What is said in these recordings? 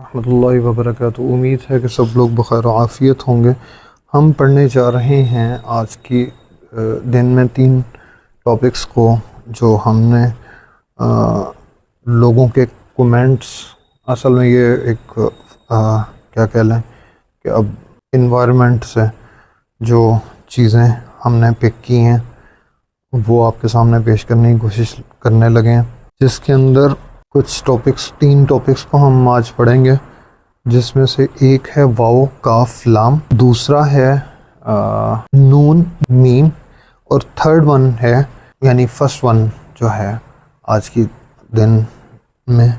रहमतुल्लाहि व बरकातुहू। उम्मीद है कि सब लोग बखैर व आफ़ियत होंगे। हम पढ़ने जा रहे हैं आज की दिन में 3 टॉपिक्स को जो हमने लोगों के कमेंट्स, असल में ये एक क्या कह लें कि अब इन्वायरमेंट से जो चीज़ें हमने पिक की हैं वो आपके सामने पेश करने की कोशिश करने लगे हैं, जिसके अंदर कुछ टॉपिक्स 3 टॉपिक्स को हम आज पढ़ेंगे, जिसमें से एक है वाओ काफ लाम, दूसरा है नून मीम, और थर्ड वन है यानी फर्स्ट वन जो है आज की दिन में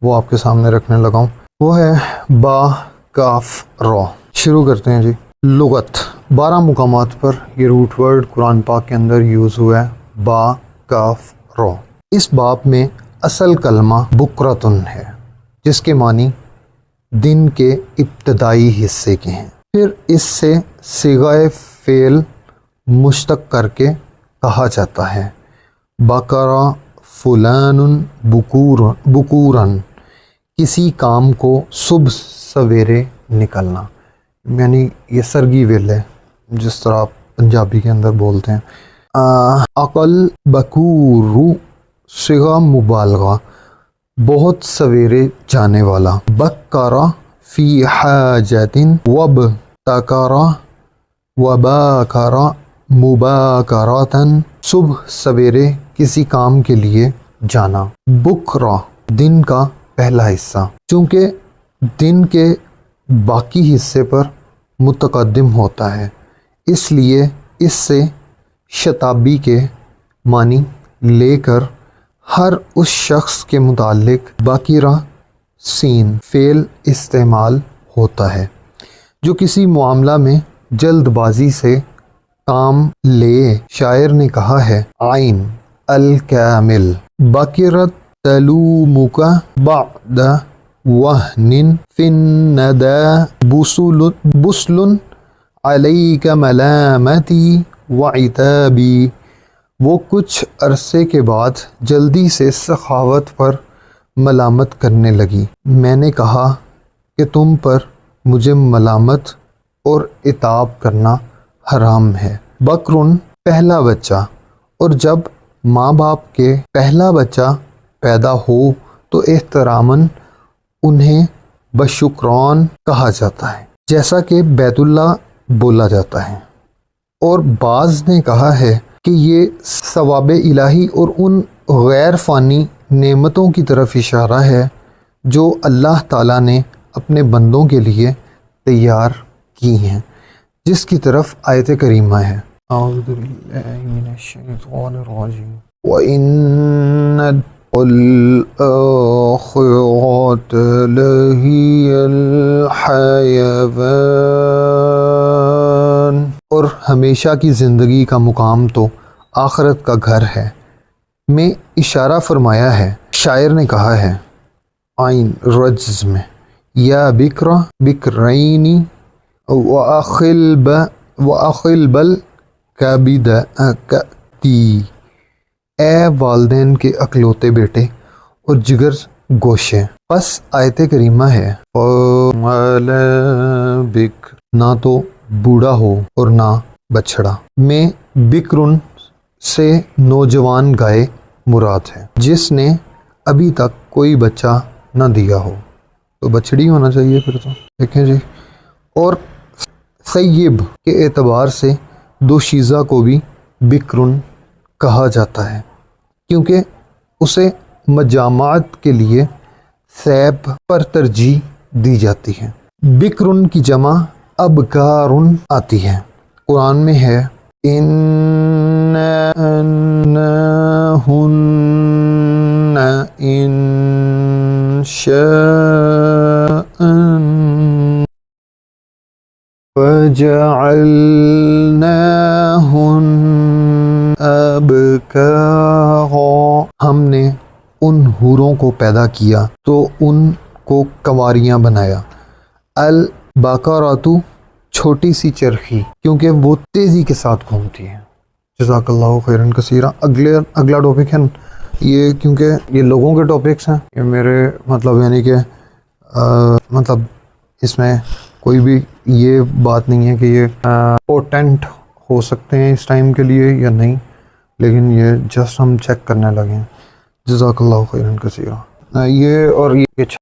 वो आपके सामने रखने लगा हूँ, वो है बा काफ रॉ। शुरू करते हैं जी। लुगत 12 मुकामात पर ये रूट वर्ड कुरान पाक के अंदर यूज़ हुआ है, बा काफ रॉ। इस बाब में असल कलमा बुकरतुन है, जिसके मानी दिन के इब्तदाई हिस्से के हैं। फिर इससे सिगाए फ़ेल मुश्तक करके कहा जाता है बकरा फुलानुन बुकूरन, किसी काम को सुबह सवेरे निकलना, यानी ये सरगी वेले जिस तरह आप पंजाबी के अंदर बोलते हैं। अकल बकूरू सिगा मुबालगा, बहुत सवेरे जाने वाला। बक्कारा फ़ी हाजतिन वब तकारा वबाकारा मुबाकरातन, सुबह सवेरे किसी काम के लिए जाना। बुकरा दिन का पहला हिस्सा, चूँकि दिन के बाकी हिस्से पर मुतक़द्दिम होता है, इसलिए इससे शताबी के मानी लेकर हर उस शख्स के मुतालिक बाकिरा सीन फ़ेल इस्तेमाल होता है जो किसी मामला में जल्दबाजी से काम ले। शायर ने कहा है आइन अल कामिल बाकिरत तलूमुका बाद वहनिन फिन्नदा बुसलुन अलैका मलामती व इताबी। वो कुछ अरसे के बाद जल्दी से सखावत पर मलामत करने लगी। मैंने कहा कि तुम पर मुझे मलामत और इताब करना हराम है। बकरुन पहला बच्चा, और जब माँ बाप के पहला बच्चा पैदा हो तो एहतरामन उन्हें बशुक्रान कहा जाता है, जैसा कि बैतुल्ला बोला जाता है। और बाज़ ने कहा है कि ये सवाब इलाही और उन गैर फ़ानी नेमतों की तरफ इशारा है जो अल्लाह ताला ने अपने बंदों के लिए तैयार की हैं, जिसकी तरफ आयत करीमा है। और हमेशा की ज़िंदगी का मुकाम तो आखिरत का घर है में इशारा फरमाया है। शायर ने कहा है आइन रज्ज़ में या बिक्रा बिक्रैनी व अखिल बल कबिदती, ए वालदैन के अकलौते बेटे और जिगर गोशे। बस आयत करीमा है बिक, ना तो बूढ़ा हो और ना बछड़ा। में बिक्रुन से नौजवान गाय मुराद है, जिसने अभी तक कोई बच्चा न दिया हो, तो बछड़ी होना चाहिए फिर तो। देखें जी। और सैयब के एतबार से दोशीज़ा को भी बिक्रुन कहा जाता है, क्योंकि उसे मजामात के लिए सैब पर तरजीह दी जाती है। बिक्रुन की जमा अबकारुन आती है। कुरान में है इन्नहुन्ना इंशाअन वजअलनाहुन अबकारा, हमने उन हूरों को पैदा किया तो उनको कंवारियाँ बनाया। अल बाकारातु छोटी सी चरखी, क्योंकि वो तेज़ी के साथ घूमती है। जज़ाकल्लाहु खैरन कसीरा। अगला टॉपिक है ये, क्योंकि ये लोगों के टॉपिक्स हैं, ये मेरे मतलब यानी कि مطلب اس میں کوئی بھی یہ بات نہیں ہے کہ یہ پوٹینٹ ہو سکتے ہیں اس ٹائم کے لیے یا نہیں، لیکن یہ جسٹ ہم چیک کرنے لگے ہیں۔ جزاک اللہ خیرا کثیرا۔ یہ اور یہ